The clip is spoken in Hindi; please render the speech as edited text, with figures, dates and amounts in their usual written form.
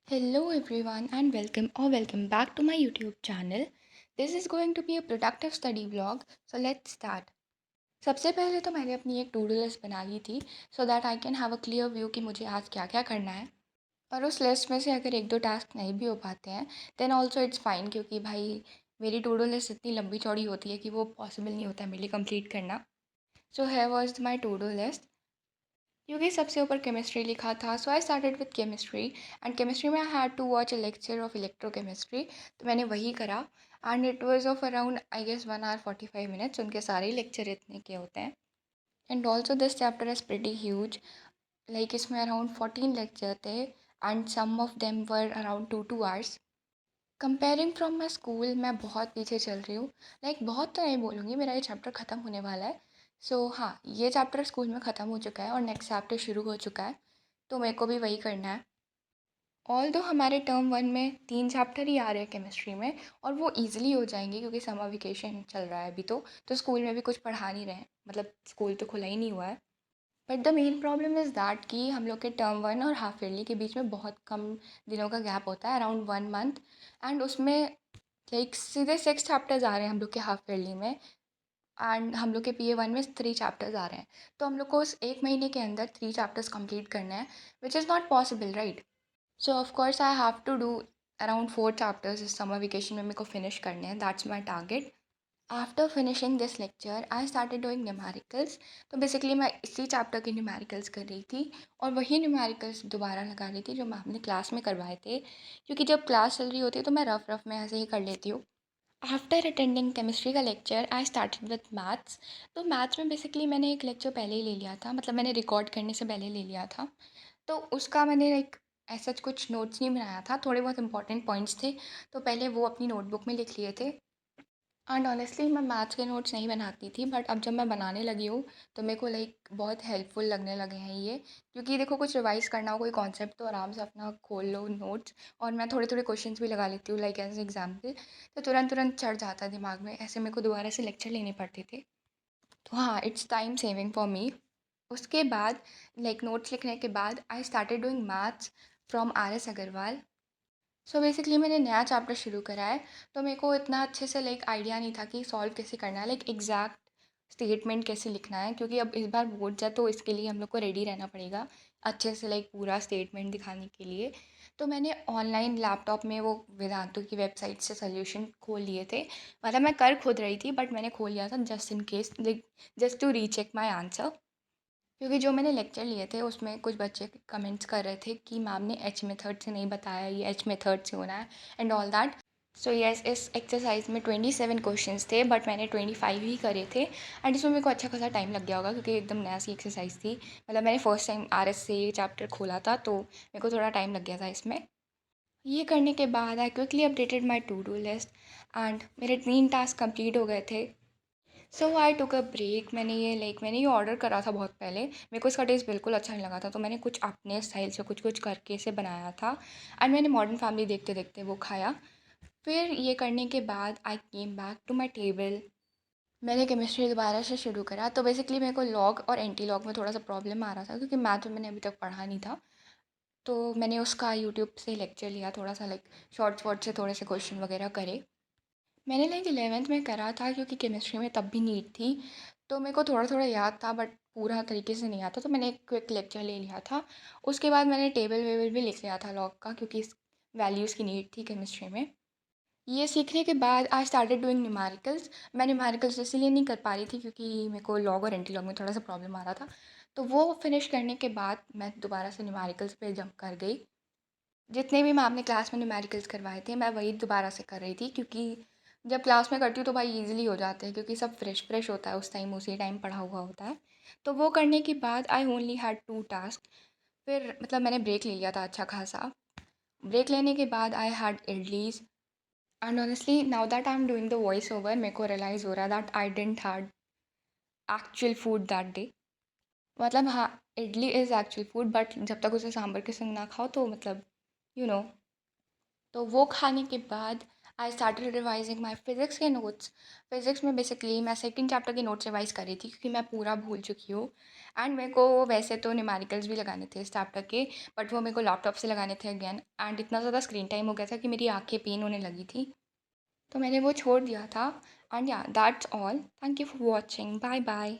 Hello everyone and welcome back to my YouTube channel. This is going to be a productive study vlog. So let's start. सबसे पहले तो मैंने अपनी एक टू डू लिस्ट बना ली थी so that I can have a clear view कि मुझे आज क्या क्या करना है। और उस लिस्ट में से अगर एक दो टास्क नहीं भी हो पाते हैं देन ऑल्सो इट्स फाइन, क्योंकि भाई मेरी टू डू लिस्ट इतनी लंबी चौड़ी होती है कि वो पॉसिबल नहीं होता मेरे लिए कंप्लीट करना। सो है was my to do list, क्योंकि सबसे ऊपर केमिस्ट्री लिखा था। So I started with chemistry and chemistry में I had to watch a lecture of electrochemistry. तो मैंने वही करा and it was of around I guess 1 hour 45 minutes। उनके सारे लेक्चर इतने के होते हैं and also this chapter is pretty huge. Like इसमें अराउंड 14 लेक्चर थे and some of them were around 2 hours। Comparing from my school मैं बहुत पीछे चल रही हूँ। लाइक बहुत तो नहीं बोलूँगी, मेरा ये चैप्टर ख़त्म होने वाला है। हाँ, ये चैप्टर स्कूल में ख़त्म हो चुका है और नेक्स्ट चैप्टर शुरू हो चुका है, तो मेरे को भी वही करना है। ऑल दो हमारे टर्म 1 में 3 चैप्टर ही आ रहे हैं केमिस्ट्री में और वो ईजिली हो जाएंगे क्योंकि समर वेकेशन चल रहा है अभी। तो स्कूल में भी कुछ पढ़ा नहीं रहे हैं, मतलब स्कूल तो खुला ही नहीं हुआ है। But the main problem is that कि हम लोग के टर्म 1 और हाफ ईयरली के बीच में बहुत कम दिनों का गैप होता है, अराउंड 1 month। एंड उसमें लाइक सीधे 6 चैप्टर्स आ रहे हैं हम लोग के हाफ ईयरली में एंड हम लोग के PA1 में 3 चैप्टर्स आ रहे हैं। तो हम लोग को उस एक महीने के अंदर 3 चैप्टर्स कंप्लीट करना है, which is not possible, right. So of course I have to do around 4 chapters इस समर वेकेशन में, मेरे को फिनिश करने हैं। That's my target. After finishing this lecture I started doing numericals. तो बेसिकली मैं इसी चैप्टर की न्यूमेरिकल्स कर रही थी और वही न्यूमेरिकल्स दोबारा लगा रही थी जो मैम ने क्लास में करवाए थे, क्योंकि जब क्लास चल रही होती है तो मैं रफ रफ में ऐसे ही कर लेती हूँ। आफ्टर अटेंडिंग केमिस्ट्री का lecture I started with maths. तो मैथ्स में बेसिकली मैंने एक लेक्चर पहले ही ले लिया था, मतलब मैंने रिकॉर्ड करने से पहले ले लिया था। तो उसका मैंने लाइक ऐसा कुछ नोट्स नहीं बनाया था, थोड़े बहुत इंपॉर्टेंट पॉइंट्स थे तो पहले वो अपनी नोटबुक में लिख लिए थे। एंड ऑनेस्टली मैं मैथ्स के नोट्स नहीं बनाती थी, बट अब जब मैं बनाने लगी हूँ तो मेरे को लाइक बहुत हेल्पफुल लगने लगे हैं ये, क्योंकि देखो कुछ रिवाइज़ करना हो कोई कॉन्सेप्ट तो आराम से अपना खोल लो नोट्स। और मैं थोड़े थोड़े क्वेश्चंस भी लगा लेती हूँ लाइक एज एग्जाम्पल, तो तुरंत तुरंत चढ़ जाता है दिमाग में, ऐसे मेरे को दोबारा से लेक्चर लेने पड़ते थे। तो हाँ, it's time saving for me. उसके बाद लाइक नोट्स लिखने के बाद I started doing maths from RS Agarwal. So basically मैंने नया चैप्टर शुरू करा है, तो मेरे को इतना अच्छे से लाइक आइडिया नहीं था कि सॉल्व कैसे करना है, लाइक एग्जैक्ट स्टेटमेंट कैसे लिखना है, क्योंकि अब इस बार बोर्ड है तो इसके लिए हम लोग को रेडी रहना पड़ेगा अच्छे से लाइक पूरा स्टेटमेंट दिखाने के लिए। तो मैंने ऑनलाइन लैपटॉप में वो वेदांतु की वेबसाइट से सोल्यूशन खोल लिए थे। मतलब मैं कर खुद रही थी बट मैंने खोल लिया था just in case, like just to recheck my answer. क्योंकि जो मैंने लेक्चर लिए थे उसमें कुछ बच्चे कमेंट्स कर रहे थे कि मैम ने एच मेथड से नहीं बताया, ये एच मेथड से होना है and all that. So yes, इस एक्सरसाइज में 27 क्वेश्चंस थे बट मैंने 25 ही करे थे एंड इसमें मेरे को अच्छा खासा टाइम लग गया होगा क्योंकि एकदम नया सी एक्सरसाइज थी। मतलब मैंने फर्स्ट टाइम RS से ये चैप्टर खोला था तो मेरे को थोड़ा टाइम लग गया था इसमें। ये करने के बाद I quickly updated my to do list and मेरे 3 टास्क कंप्लीट हो गए थे। So I took a break. मैंने ये ऑर्डर करा था बहुत पहले, मेरे को इसका टेस्ट बिल्कुल अच्छा नहीं लगा था, तो मैंने कुछ अपने स्टाइल से कुछ कुछ करके इसे बनाया था एंड मैंने मॉडर्न फैमिली देखते देखते वो खाया। फिर ये करने के बाद I came back to my table. मैंने केमिस्ट्री दोबारा से शुरू करा। तो बेसिकली मेरे को लॉग और एंटी लॉग में थोड़ा सा प्रॉब्लम आ रहा था क्योंकि मैथ में मैंने अभी तक पढ़ा नहीं था। तो मैंने उसका यूट्यूब से लेक्चर लिया, थोड़ा सा लाइक शॉर्ट शॉर्ट से थोड़े से क्वेश्चन वगैरह करे। मैंने लाइक 11th में करा था क्योंकि केमिस्ट्री में तब भी नीट थी, तो मेरे को थोड़ा थोड़ा याद था बट पूरा तरीके से नहीं आता, तो मैंने एक क्विक लेक्चर ले लिया था। उसके बाद मैंने टेबल वेबल भी लिख लिया था लॉग का, क्योंकि इस वैल्यूज़ की नीड थी केमिस्ट्री में। ये सीखने के बाद आई स्टार्टेड डूइंग न्यूमेरिकल्स। मैं न्यूमेरिकल्स इसीलिए नहीं कर पा रही थी क्योंकि मेरे को लॉग और एंटी लॉग में थोड़ा सा प्रॉब्लम आ रहा था। तो वो फिनिश करने के बाद मैं दोबारा से न्यूमेरिकल्स पे जंप कर गई। जितने भी मैम ने क्लास में न्यूमेरिकल्स करवाए थे मैं वही दोबारा से कर रही थी, क्योंकि जब क्लास में करती हूँ तो भाई ईजिली हो जाते हैं क्योंकि सब फ्रेश फ्रेश होता है, उस टाइम उसी टाइम पढ़ा हुआ होता है। तो वो करने के बाद आई ओनली हैड 2 टास्क। फिर मतलब मैंने ब्रेक ले लिया था अच्छा खासा। ब्रेक लेने के बाद I had idlis and honestly now that I am doing the voice over मेरे को रियलाइज़ हो रहा है that I didn't had actual food that day. मतलब हाँ, idli is actual food but जब तक उसे सांभर के संग ना खाओ तो मतलब यू you नो know। तो वो खाने के बाद I started revising my physics के नोट्स। फिज़िक्स में बेसिकली मैं सेकंड चैप्टर के नोट्स रिवाइज़ कर रही थी क्योंकि मैं पूरा भूल चुकी हूँ। एंड मेरे को वैसे तो न्यूमेरिकल्स भी लगाने थे इस चैप्टर के, बट वो मेरे को लैपटॉप से लगाने थे अगेन, एंड इतना ज़्यादा स्क्रीन टाइम हो गया था कि मेरी आँखें पेन होने लगी थी, तो मैंने वो छोड़ दिया था। एंड या that's all, thank you for watching, bye bye.